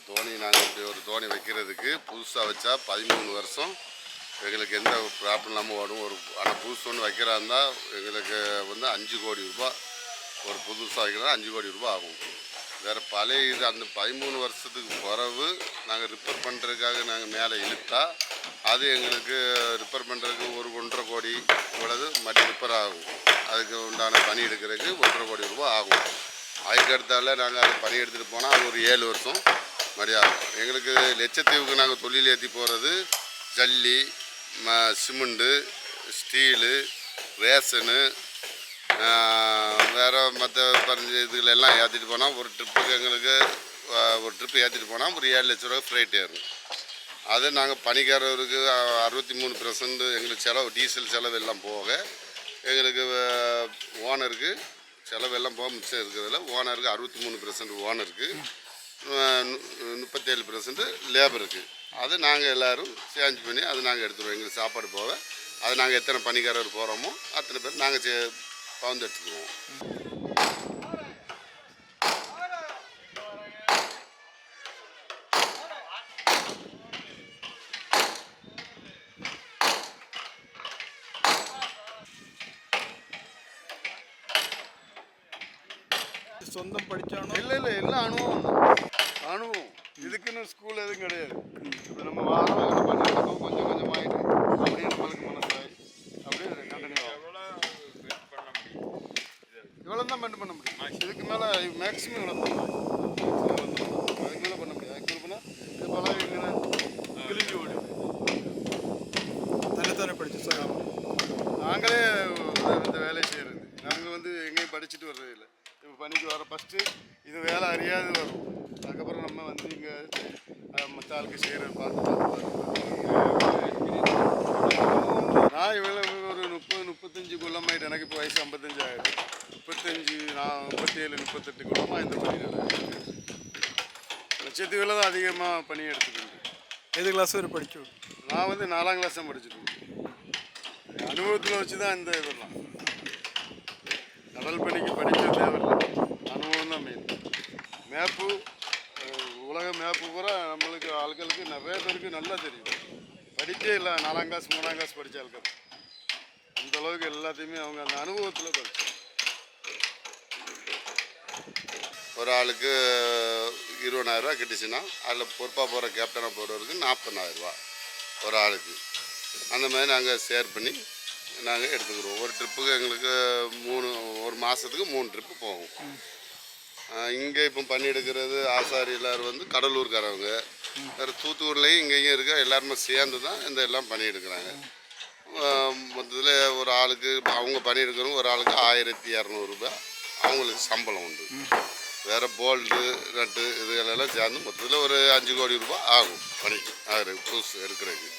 தோணி நாங்கள் இப்படி ஒரு தோணி வைக்கிறதுக்கு புதுசாக வச்சா 13 வருஷம் எங்களுக்கு எந்த ப்ராப்ளம் இல்லாமல் ஓடும். ஆனால் புதுசு ஒன்று வைக்கிறா இருந்தால் எங்களுக்கு வந்து 5 கோடி ரூபா, ஒரு புதுசாக வைக்கிறதா 5 கோடி ரூபா ஆகும். வேறு பழைய இது அந்த 13 வருஷத்துக்கு பிறகு நாங்கள் ரிப்பேர் பண்ணுறதுக்காக நாங்கள் மேலே இழுத்தா அது எங்களுக்கு ரிப்பேர் பண்ணுறதுக்கு 1.5 கோடி இவ்வளவு மடி ரிப்பேர் ஆகும். அதுக்கு உண்டான பணி எடுக்கிறதுக்கு 1.5 கோடி ரூபா ஆகும். அதுக்கு அடுத்தால நாங்கள் அது பணி எடுத்துகிட்டு போனால் அது ஒரு 7 வருஷம் மடி ஆகும். எங்களுக்கு லட்சத்தீவுக்கு நாங்கள் தொழில் ஏற்றி போகிறது ஜல்லி, சிமெண்ட்டு, ஸ்டீலு, ரேஷனு, வேறு மற்ற இதுகளெல்லாம் ஏற்றிட்டு போனால் ஒரு ட்ரிப்புக்கு எங்களுக்கு ஒரு ட்ரிப்பு ஏற்றிட்டு போனால் ஒரு 7 லட்ச ரூபா ஃப்ரைட் ஏறும். அது நாங்கள் பணிக்காரருக்கு 63% எங்களுக்கு செலவு, டீசல் செலவு எல்லாம் போக எங்களுக்கு ஓனருக்கு செலவெல்லாம் போக மிச்சம் இருக்கிறதுல ஓனருக்கு 63% ஓனருக்கு, 37% லேபருக்கு. அது நாங்கள் எல்லோரும் சேஞ்ச் பண்ணி அது நாங்கள் எடுத்துருவோம். எங்களுக்கு சாப்பாடு போக அது நாங்கள் எத்தனை பணிக்காரர் போகிறோமோ அத்தனை பேர் நாங்கள் பவுந்து எடுத்துக்குவோம். சொந்தம் படித்தானோ இல்லை எல்லாம் அனுபவம் இதுக்குன்னு ஸ்கூல் எதுவும் கிடையாது. இப்போ நம்ம வாரம் பண்ணிருக்கோம், கொஞ்சம் கொஞ்சமாகிட்டு அப்படியே நம்மளுக்கு மனசாகி அப்படியே கண்டினியூ ஆகும். இவ்வளோ தான் பண்ண முடியும். இதுக்கு மேலே மேக்ஸிமம் இவ்வளோ பண்ணலாம். அதுக்கு மேலே பண்ண முடியாது. அதுக்கு மேலே பண்ணால் இது பல இங்கே கிழிஞ்சு ஓடும். தனித்தானே படிச்சு சார் நாங்களே இந்த வேலையை செய்கிறது. நாங்கள் வந்து எங்கேயும் படிச்சுட்டு வர்றது இல்லை. இப்போ பணிக்கு வர ஃபஸ்ட்டு இது வேலை அறியாது வரும். அதுக்கப்புறம் நம்ம வந்து இங்கே மற்ற ஆளுக்கு செய்கிறது பார்த்து நான் இவ்வளோ ஒரு 30-35 குள்ளமாயிட்டு. எனக்கு இப்போ வயசு 55 ஆகிடும். 35 நான் 37 38 குள்ளமாக இந்த பணி லட்சத்தீவில் தான் அதிகமாக பணி எடுத்துக்கிட்டு. எது கிளாஸ் வரை படிச்சு? நான் வந்து 4ஆம் கிளாஸ் தான் படிச்சுட்டு அனுபவத்தில் வச்சு தான் இந்த இதெல்லாம். கடல் பணிக்கு படிக்க தேவையில்லை, அனுபவம் தான் மெயின். மேப்பு, உலக மேப்பு பூரா நம்மளுக்கு ஆட்களுக்கு நிறைய பேருக்கு நல்லா தெரியும். படித்தே இல்லை, 4ஆம் கிளாஸ் 3ஆம் கிளாஸ் படித்த ஆட்கள் அந்தளவுக்கு எல்லாத்தையுமே அவங்க அந்த அனுபவத்தில் படிச்சு. ஒரு ஆளுக்கு 20,000 ரூபா கிட்டுச்சுன்னா அதில் பொறுப்பாக போகிற கேப்டனாக போடுறதுக்கு 40,000 ரூபா ஒரு ஆளுக்கு. அந்த மாதிரி நாங்கள் ஷேர் பண்ணி நாங்கள் எடுத்துக்கிறோம். ஒரு ட்ரிப்புக்கு எங்களுக்கு ஒரு மாதத்துக்கு 3 ட்ரிப்பு போகும். இங்கே இப்போ பண்ணி எடுக்கிறது ஆசாரி எல்லோரும் வந்து கடலூர்காரவங்க, வேறு தூத்துக்குடிலையும் இங்கேயும் இருக்க எல்லாருமே சேர்ந்து தான் இந்த எல்லாம் பண்ணி எடுக்கிறாங்க. மொத்தத்தில் ஒரு ஆளுக்கு அவங்க பண்ணி எடுக்கிறவங்க ஒரு ஆளுக்கு 1200 ரூபாய் அவங்களுக்கு சம்பளம் உண்டு. வேறு போல்டு நட்டு இதுகளெல்லாம் சேர்ந்து மொத்தத்தில் ஒரு 5 கோடி ரூபாய் ஆகும் பணிக்கு புதுசு எடுக்கிறதுக்கு.